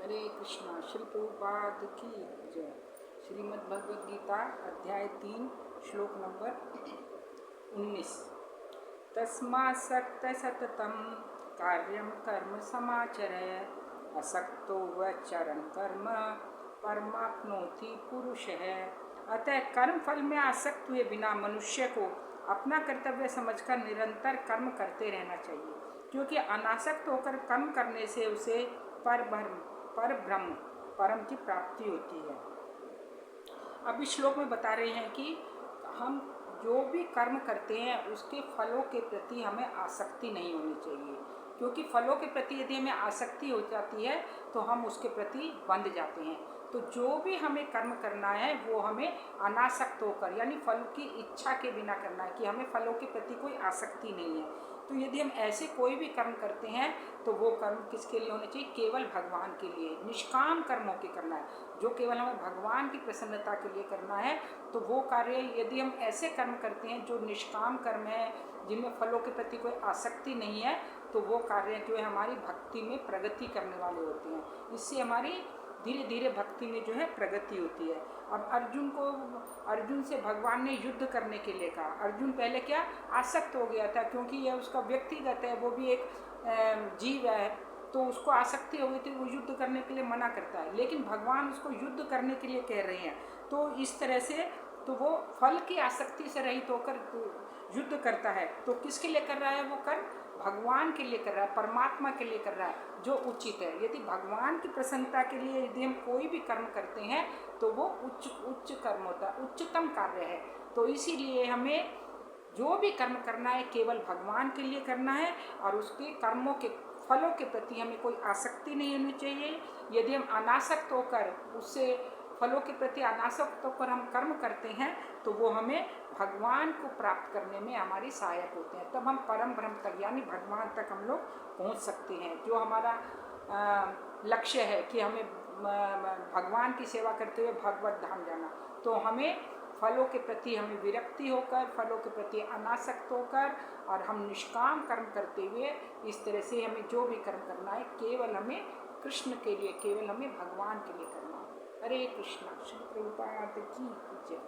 हरे कृष्णा। श्री प्रभुपाद की जय। श्रीमद् भगवद गीता अध्याय 3 श्लोक नंबर 19। तस्मासक्त सततम कार्यम कर्म समाचरय असक्तो वचरन् कर्म परमाप्नोति पुरुषः। अतः कर्म फल में आसक्त हुए बिना मनुष्य को अपना कर्तव्य समझकर निरंतर कर्म करते रहना चाहिए, क्योंकि अनासक्त होकर कर्म करने से उसे परम की प्राप्ति होती है। अब इस श्लोक में बता रहे हैं कि हम जो भी कर्म करते हैं उसके फलों के प्रति हमें आसक्ति नहीं होनी चाहिए, क्योंकि फलों के प्रति यदि हमें आसक्ति हो जाती है तो हम उसके प्रति बंध जाते हैं। तो जो भी हमें कर्म करना है वो हमें अनासक्त होकर, यानी फल की इच्छा के बिना करना है, कि हमें फलों के प्रति कोई आसक्ति नहीं है। तो यदि हम ऐसे कोई भी कर्म करते हैं तो वो कर्म किसके लिए होने चाहिए? केवल भगवान के लिए, निष्काम कर्म होकर करना है। जो केवल हमें भगवान की प्रसन्नता के लिए करना है, तो वो कार्य यदि हम ऐसे कर्म करते हैं जो निष्काम कर्म है, जिनमें फलों के प्रति कोई आसक्ति नहीं है, तो वो कार्य जो है हमारी भक्ति में प्रगति करने वाले होते हैं। इससे हमारी धीरे धीरे भक्ति में जो है प्रगति होती है। अब अर्जुन से भगवान ने युद्ध करने के लिए कहा। अर्जुन पहले क्या आसक्त हो गया था, क्योंकि यह उसका व्यक्तिगत है, वो भी एक जीव है, तो उसको आसक्ति हो गई थी, वो युद्ध करने के लिए मना करता है। लेकिन भगवान उसको युद्ध करने के लिए कह रहे हैं, तो इस तरह से तो वो फल की आसक्ति से रहित होकर युद्ध करता है। तो किसके लिए कर रहा है? वो कर भगवान के लिए कर रहा है, परमात्मा के लिए कर रहा है, जो उचित है। यदि भगवान की प्रसन्नता के लिए यदि हम कोई भी कर्म करते हैं तो वो उच्च कर्म होता है, उच्चतम कार्य है। तो इसीलिए हमें जो भी कर्म करना है केवल भगवान के लिए करना है, और उसके कर्मों के फलों के प्रति हमें कोई आसक्ति नहीं होनी चाहिए। यदि हम अनासक्त होकर उससे फलों के प्रति अनासक्त होकर हम कर्म करते हैं तो वो हमें भगवान को प्राप्त करने में हमारी सहायक होते हैं। तब हम परम ब्रह्म तक, यानी भगवान तक हम लोग पहुंच सकते हैं। जो हमारा लक्ष्य है कि हमें भगवान की सेवा करते हुए भगवत धाम जाना, तो हमें फलों के प्रति हमें विरक्ति होकर, फलों के प्रति अनासक्त होकर, और हम निष्काम कर्म करते हुए इस तरह से हमें जो भी कर्म करना है केवल हमें कृष्ण के लिए, केवल हमें भगवान के लिए करना है। हरे कृष्णा। श्री प्रभुपाद की जय।